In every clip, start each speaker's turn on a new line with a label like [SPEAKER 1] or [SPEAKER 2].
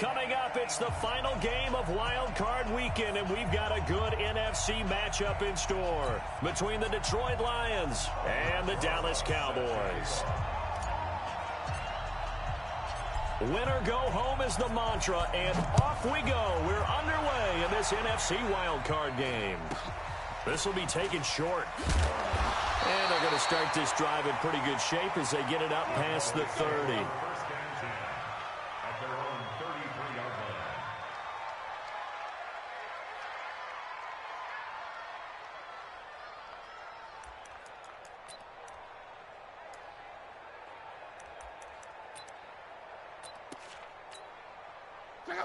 [SPEAKER 1] Coming up, it's the final game of Wild Card Weekend, and we've got a good NFC matchup in store between the Detroit Lions and the Dallas Cowboys. Winner go home is the mantra, and off we go. We're underway in this NFC Wild Card game. This will be taken short. And they're going to start this drive in pretty good shape as they get it up past the 30.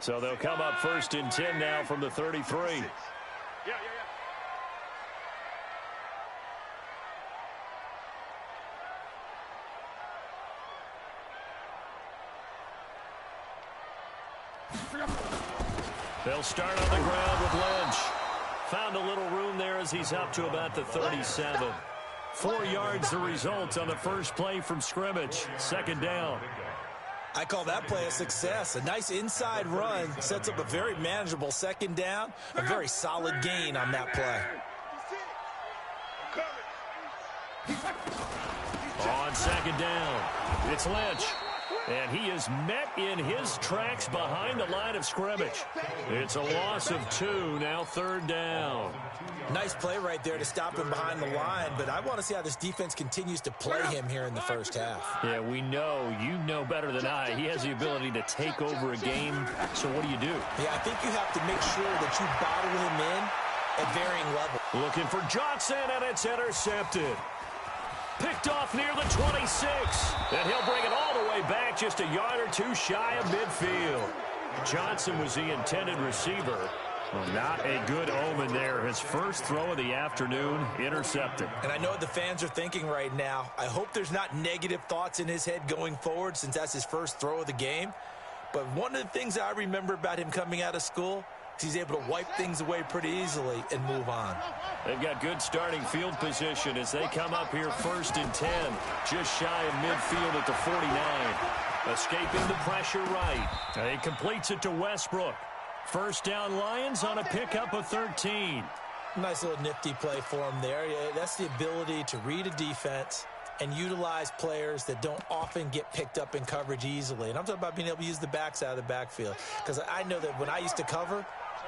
[SPEAKER 1] So they'll come up 1st and 10 now from the 33. They'll start on the ground with Lynch. Found a little room there as he's up to about the 37. 4 yards the result on the first play from scrimmage. 2nd down.
[SPEAKER 2] I call that play a success. A nice inside run sets up a very manageable 2nd down. A very solid gain on that play.
[SPEAKER 1] On 2nd down, it's Lynch. And he is met in his tracks behind the line of scrimmage. It's a loss of 2, now 3rd down.
[SPEAKER 2] Nice play right there to stop him behind the line, but I want to see how this defense continues to play him here in the first half.
[SPEAKER 1] Yeah, we know, you know better than I, he has the ability to take over a game, so what do you do?
[SPEAKER 2] Yeah, I think you have to make sure that you bottle him in at varying levels.
[SPEAKER 1] Looking for Johnson, and it's intercepted. Picked off near the 26, and he'll bring it all the way back just a yard or 2 shy of midfield. Johnson was the intended receiver. Well, not a good omen there. His first throw of the afternoon, intercepted.
[SPEAKER 2] And I know what the fans are thinking right now. I hope there's not negative thoughts in his head going forward since that's his first throw of the game. But one of the things I remember about him coming out of school is he's able to wipe things away pretty easily and move on.
[SPEAKER 1] They've got good starting field position as they come up here 1st and 10, just shy of midfield at the 49. Escaping the pressure right. He completes it to Westbrook. 1st down Lions on a pickup of 13.
[SPEAKER 2] Nice little nifty play for him there. Yeah, that's the ability to read a defense and utilize players that don't often get picked up in coverage easily. And I'm talking about being able to use the backs out of the backfield. Because I know that when I used to cover,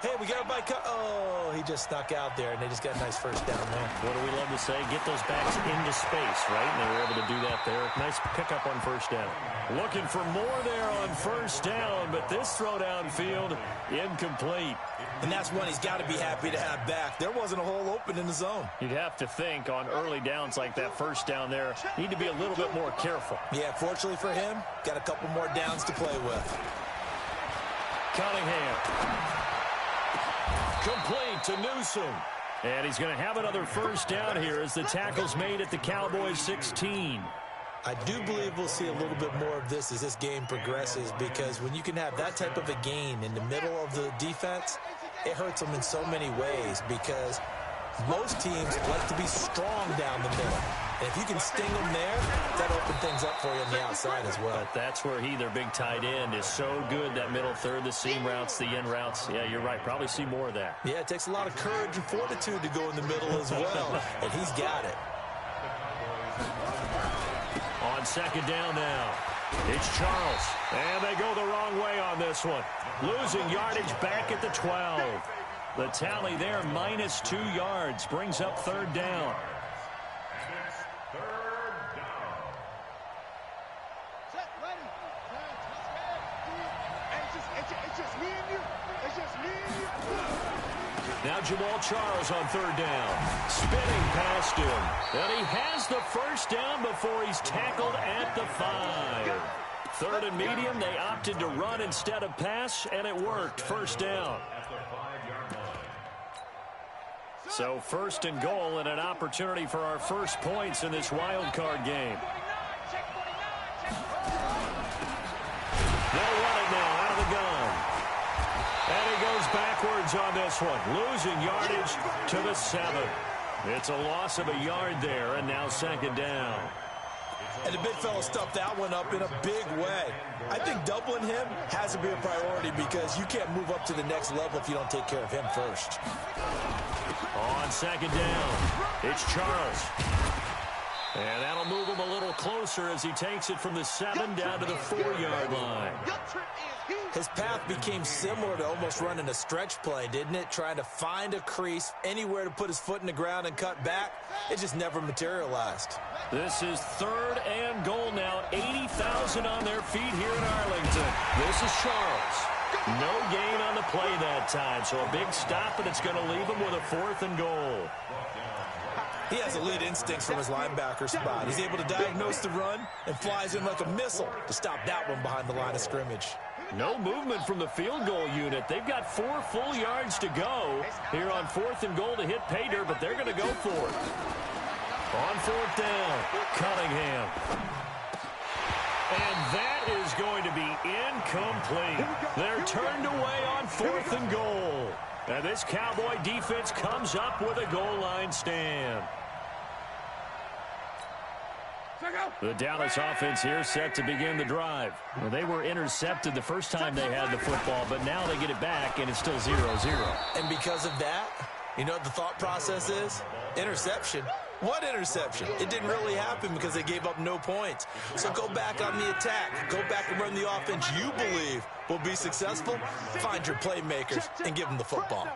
[SPEAKER 2] hey, we got everybody oh, he just snuck out there, and they just got a nice 1st down there.
[SPEAKER 1] What do we love to say? Get those backs into space, right? And they were able to do that there. Nice pickup on 1st down. Looking for more there on 1st down, but this throw downfield, incomplete.
[SPEAKER 2] And that's one he's got to be happy to have back. There wasn't a hole open in the zone.
[SPEAKER 1] You'd have to think on early downs like that 1st down there, need to be a little bit more careful.
[SPEAKER 2] Yeah, fortunately for him, got a couple more downs to play with.
[SPEAKER 1] Cunningham. Complete to Newsom. And he's going to have another 1st down here as the tackle's made at the Cowboys 16.
[SPEAKER 2] I do believe we'll see a little bit more of this as this game progresses, because when you can have that type of a gain in the middle of the defense, it hurts them in so many ways, because most teams like to be strong down the middle. And if you can sting them there, that'll open things up for you on the outside as well.
[SPEAKER 1] But that's where their big tight end, is so good, that middle third, the seam routes, the in routes. Yeah, you're right. Probably see more of that.
[SPEAKER 2] Yeah, it takes a lot of courage and fortitude to go in the middle as well. And he's got it.
[SPEAKER 1] On 2nd down now, it's Charles. And they go the wrong way on this one. Losing yardage back at the 12. The tally there, -2 yards, brings up 3rd down. Now Jamal Charles on 3rd down. Spinning past him. And he has the 1st down before he's tackled at the 5. 3rd and medium, they opted to run instead of pass, and it worked. 1st down. So 1st and goal, and an opportunity for our first points in this wild card game. They'll run it now out of the gun. And he goes backwards on this one, losing yardage to the 7. It's a loss of a yard there, and now 2nd down.
[SPEAKER 2] And the big fella stuffed that one up in a big way. I think doubling him has to be a priority because you can't move up to the next level if you don't take care of him first.
[SPEAKER 1] On second down, it's Charles. And that'll move him a little closer as he takes it from the 7 down to the 4-yard line.
[SPEAKER 2] His path became similar to almost running a stretch play, didn't it? Trying to find a crease, anywhere to put his foot in the ground and cut back. It just never materialized.
[SPEAKER 1] This is 3rd and goal now. 80,000 on their feet here in Arlington. This is Charles. No gain on the play that time, so a big stop, and it's going to leave him with a 4th and goal.
[SPEAKER 2] He has elite instincts from his linebacker spot. He's able to diagnose the run and flies in like a missile to stop that one behind the line of scrimmage.
[SPEAKER 1] No movement from the field goal unit. They've got 4 full yards to go here on 4th and goal to hit pay dirt, but they're going to go for it. On 4th down, Cunningham. And that is going to be incomplete. They're turned away on 4th and goal. And this Cowboy defense comes up with a goal line stand. The Dallas offense here set to begin the drive. Well, they were intercepted the first time they had the football, but now they get it back, and it's still 0-0.
[SPEAKER 2] And because of that, you know what the thought process is? Interception. What interception? It didn't really happen because they gave up no points. So go back on the attack. Go back and run the offense you believe will be successful. Find your playmakers and give them the football.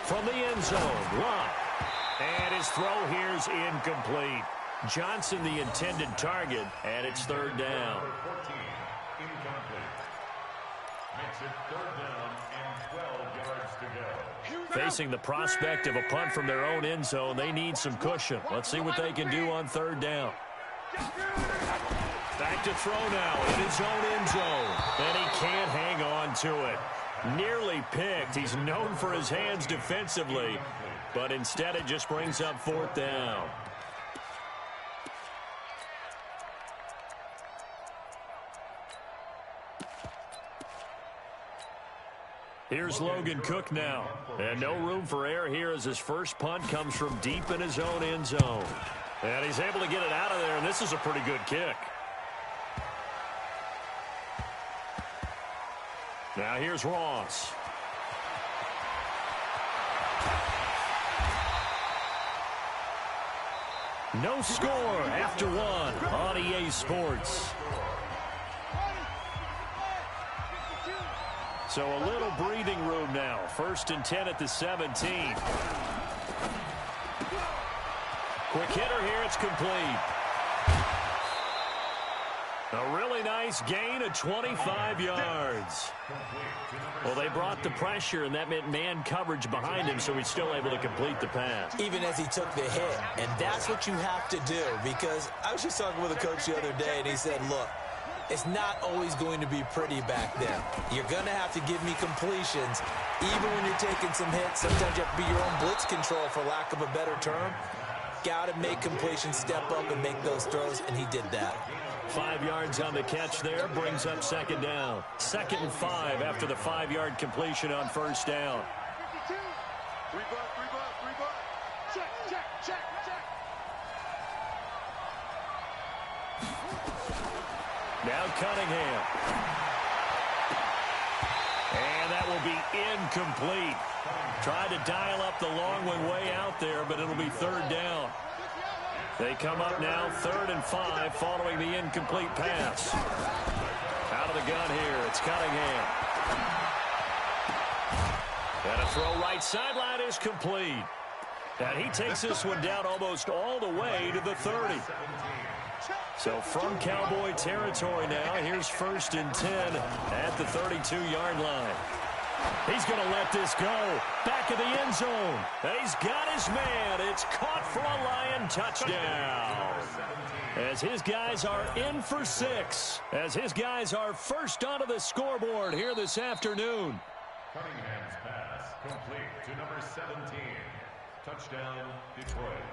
[SPEAKER 1] From the end zone, Lott. And his throw here's incomplete. Johnson the intended target, and it's 3rd down. Makes it 3rd down and 12 yards to go. Facing the prospect of a punt from their own end zone, they need some cushion. Let's see what they can do on 3rd down. Back to throw now in his own end zone. And he can't hang on to it. Nearly picked. He's known for his hands defensively, but instead it just brings up 4th down. Here's Logan Cook now. And no room for error here as his first punt comes from deep in his own end zone. And he's able to get it out of there, and this is a pretty good kick. Now here's Ross. No score after 1 on EA Sports. So a little breathing room now. 1st and 10 at the 17. Quick hitter here. It's complete. A really nice gain of 25 yards. Well, they brought the pressure, and that meant man coverage behind him, so he's still able to complete the pass.
[SPEAKER 2] Even as he took the hit. And that's what you have to do, because I was just talking with a coach the other day, and he said, look, it's not always going to be pretty back then. You're going to have to give me completions. Even when you're taking some hits, sometimes you have to be your own blitz control, for lack of a better term. Got to make completions, step up and make those throws, and he did that.
[SPEAKER 1] 5 yards on the catch there, brings up 2nd down. 2nd and 5 after the 5-yard completion on 1st down. Now Cunningham. And that will be incomplete. Tried to dial up the long one way out there, but it'll be 3rd down. They come up now 3rd and 5 following the incomplete pass. Out of the gun here, it's Cunningham. And a throw right sideline is complete. And he takes this one down almost all the way to the 30. So from Cowboy territory now, here's 1st and 10 at the 32-yard line. He's going to let this go. Back of the end zone. And he's got his man. It's caught for a Lion touchdown. As his guys are in for 6. As his guys are first onto the scoreboard here this afternoon.
[SPEAKER 3] Cunningham's pass complete to number 17. Touchdown, Detroit.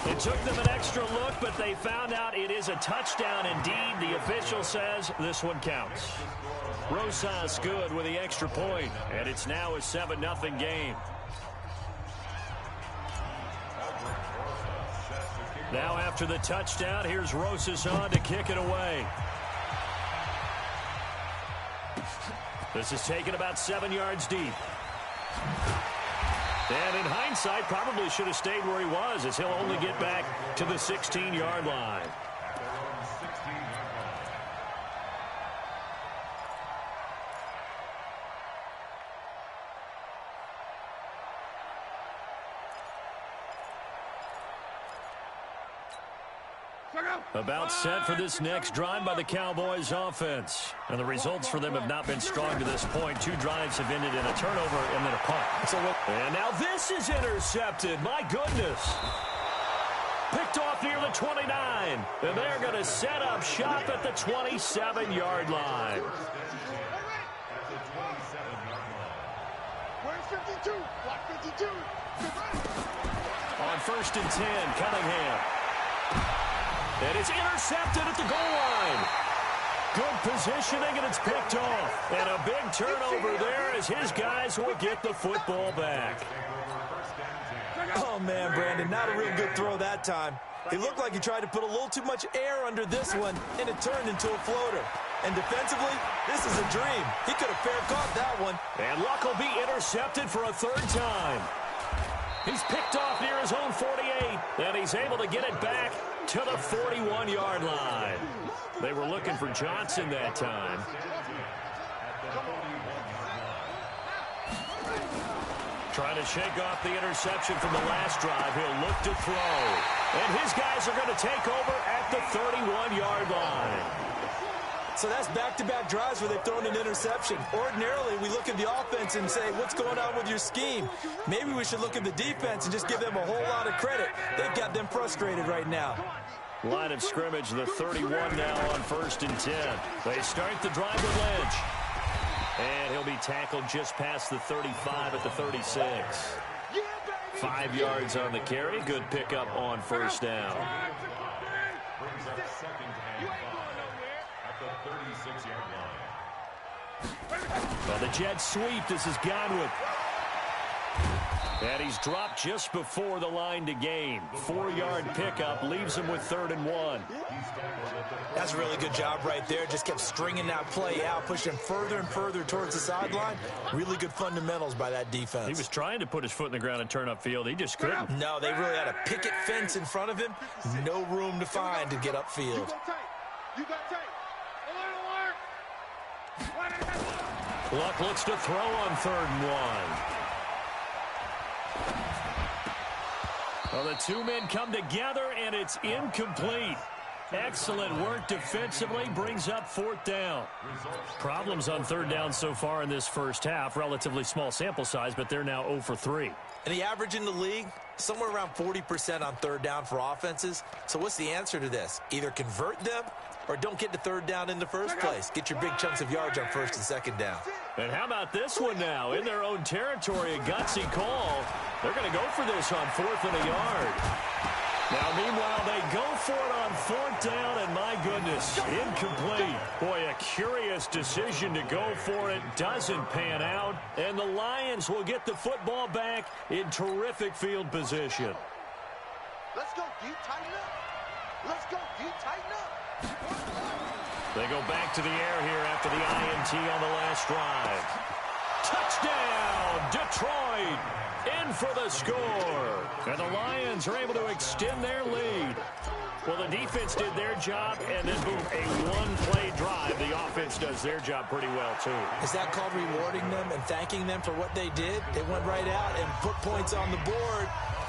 [SPEAKER 1] It took them an extra look, but they found out it is a touchdown indeed. The official says this one counts. Rosas good with the extra point, and it's now a 7-0 game. Now after the touchdown, here's Rosas on to kick it away. This is taken about 7 yards deep. And in hindsight, probably should have stayed where he was, as he'll only get back to the 16-yard line. About set for this next drive by the Cowboys offense. And the results for them have not been strong to this point. 2 drives have ended in a turnover and then a punt. And now this is intercepted. My goodness. Picked off near the 29. And they're going to set up shop at the 27-yard line.
[SPEAKER 4] Where's 52? Block 52.
[SPEAKER 1] On 1st and 10, Cunningham. And it's intercepted at the goal line. Good positioning, and it's picked off. And a big turnover there as his guys will get the football back.
[SPEAKER 2] Oh, man, Brandon, not a real good throw that time. It looked like he tried to put a little too much air under this one, and it turned into a floater. And defensively, this is a dream. He could have fair caught that one.
[SPEAKER 1] And Luck will be intercepted for a 3rd time. He's picked off near his own 48, and he's able to get it back to the 41-yard line. They were looking for Johnson that time. Trying to shake off the interception from the last drive. He'll look to throw. And his guys are going to take over at the 31-yard line.
[SPEAKER 2] So that's back-to-back drives where they've thrown an interception. Ordinarily, we look at the offense and say, what's going on with your scheme? Maybe we should look at the defense and just give them a whole lot of credit. They've got them frustrated right now.
[SPEAKER 1] Line of scrimmage, the 31 now on 1st and 10. They start the drive with Lynch. And he'll be tackled just past the 35 at the 36. 5 yards on the carry. Good pickup on 1st down.
[SPEAKER 3] Brings up 2nd and 5 at the 36-yard line.
[SPEAKER 1] Well, the jet sweep. This is Godwin. And he's dropped just before the line to gain. 4-yard pickup leaves him with 3rd and 1.
[SPEAKER 2] That's a really good job right there. Just kept stringing that play out, pushing further and further towards the sideline. Really good fundamentals by that defense.
[SPEAKER 1] He was trying to put his foot in the ground and turn upfield. He just couldn't.
[SPEAKER 2] No, they really had a picket fence in front of him. No room to find to get upfield.
[SPEAKER 4] You got tape. Alert.
[SPEAKER 1] Luck looks to throw on 3rd and 1. Well, the 2 men come together, and it's incomplete. Excellent work defensively, brings up 4th down. Problems on 3rd down so far in this first half. Relatively small sample size, but they're now 0 for 3.
[SPEAKER 2] And the average in the league, somewhere around 40% on 3rd down for offenses. So what's the answer to this? Either convert them or don't get to 3rd down in the first place. Get your big chunks of yards on 1st and 2nd down.
[SPEAKER 1] And how about this one now? In their own territory, a gutsy call. They're going to go for this on 4th and a yard. Now, meanwhile, they go for it on 4th down, and my goodness, incomplete. Boy, a curious decision to go for it. Doesn't pan out, and the Lions will get the football back in terrific field position.
[SPEAKER 4] Let's go deep, tighten up. Let's go deep, tighten up.
[SPEAKER 1] They go back to the air here after the INT on the last drive. Touchdown, Detroit! In for the score. And the Lions are able to extend their lead. Well, the defense did their job, and then, boom, a one-play drive. The offense does their job pretty well, too.
[SPEAKER 2] Is that called rewarding them and thanking them for what they did? They went right out and put points on the board.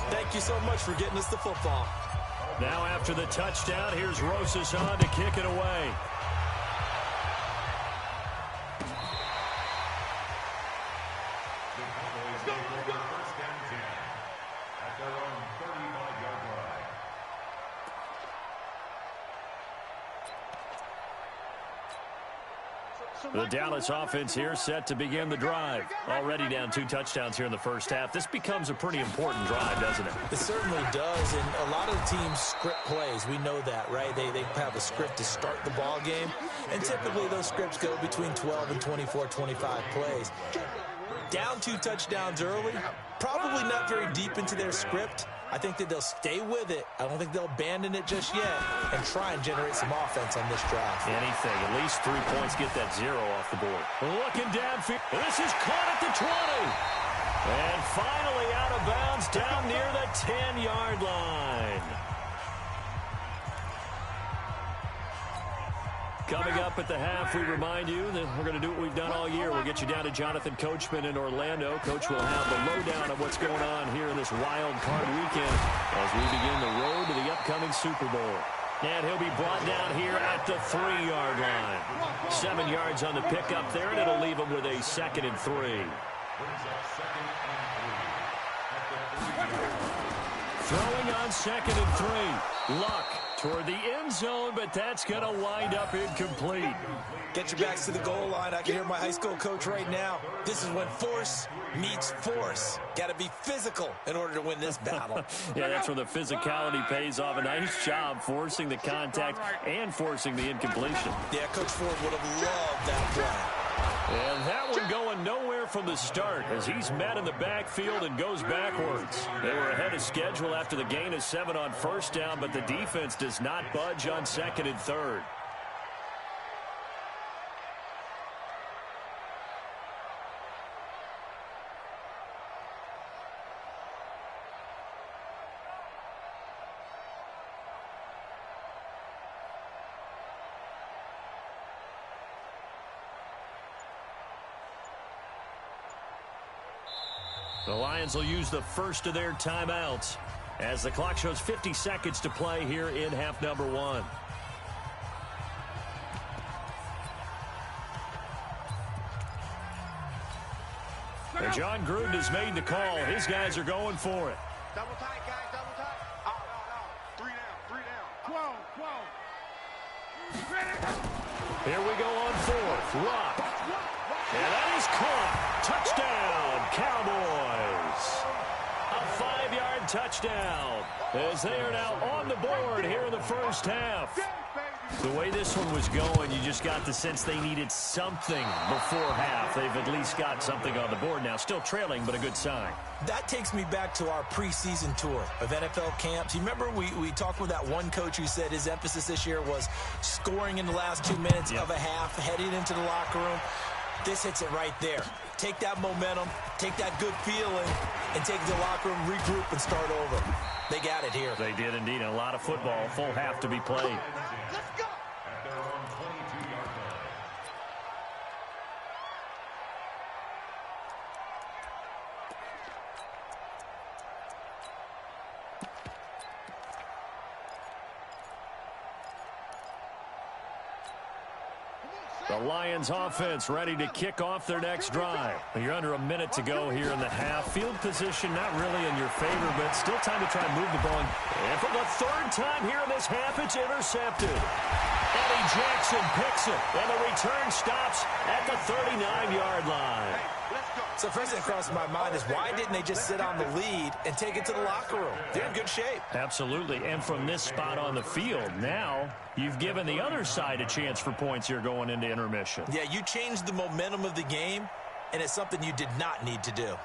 [SPEAKER 2] Thank you so much for getting us the football.
[SPEAKER 1] Now, after the touchdown, here's Rosas on to kick it away. The Dallas offense here set to begin the drive. Already down 2 touchdowns here in the first half. This becomes a pretty important drive, doesn't it?
[SPEAKER 2] It certainly does, and a lot of the teams script plays. We know that, right? They have a script to start the ball game, and typically those scripts go between 12 and 24, 25 plays. Down 2 touchdowns early, probably not very deep into their script. I think that they'll stay with it. I don't think they'll abandon it just yet and try and generate some offense on this drive.
[SPEAKER 1] Anything. At least 3 points, get that 0 off the board. Looking downfield. This is caught at the 20. And finally out of bounds down near the 10-yard line. Coming up at the half, we remind you that we're going to do what we've done all year. We'll get you down to Jonathan Coachman in Orlando. Coach will have the lowdown of what's going on here in this wild card weekend as we begin the road to the upcoming Super Bowl. And he'll be brought down here at the 3-yard line. 7 yards on the pickup there, and it'll leave him with a 2nd and 3. Throwing on 2nd and 3. Luck toward the end zone, but that's going to wind up incomplete.
[SPEAKER 2] Get your backs to the goal line. I can hear my high school coach right now. This is when force meets force. Got to be physical in order to win this battle.
[SPEAKER 1] Yeah, that's where the physicality pays off. A nice job forcing the contact and forcing the incompletion.
[SPEAKER 2] Yeah, Coach Ford would have loved that play.
[SPEAKER 1] And that one going nowhere from the start as he's met in the backfield and goes backwards. They were ahead of schedule after the gain of 7 on 1st down, but the defense does not budge on 2nd and 3rd. The Lions will use the first of their timeouts as the clock shows 50 seconds to play here in half number 1. And John Gruden has made the call. His guys are going for it.
[SPEAKER 4] Double tight, guys, double tight. No. 3 down. 12.
[SPEAKER 1] Here we go on 4th. Rock. And that is caught. Touchdown, Cowboys. A 5-yard touchdown as they are now on the board here in the first half. The way this one was going, you just got the sense they needed something before half. They've at least got something on the board now. Still trailing, but a good sign.
[SPEAKER 2] That takes me back to our preseason tour of NFL camps. You remember we talked with that one coach who said his emphasis this year was scoring in the last 2 minutes of a half, heading into the locker room. This hits it right there. Take that momentum, take that good feeling, and take it to the locker room, regroup, and start over. They got it here.
[SPEAKER 1] They did indeed. A lot of football, full half to be played.
[SPEAKER 4] Let's go.
[SPEAKER 3] At their own 22-yard line.
[SPEAKER 1] The Lions offense ready to kick off their next drive. You're under a minute to go here in the half. Field position not really in your favor, but still time to try and move the ball. And for the 3rd time here in this half, it's intercepted. Eddie Jackson picks it, and the return stops at the 39-yard line.
[SPEAKER 2] So first thing that crosses my mind is why didn't they just sit on the lead and take it to the locker room? They're in good shape.
[SPEAKER 1] Absolutely, and from this spot on the field, now you've given the other side a chance for points here going into intermission.
[SPEAKER 2] Yeah, you changed the momentum of the game, and it's something you did not need to do.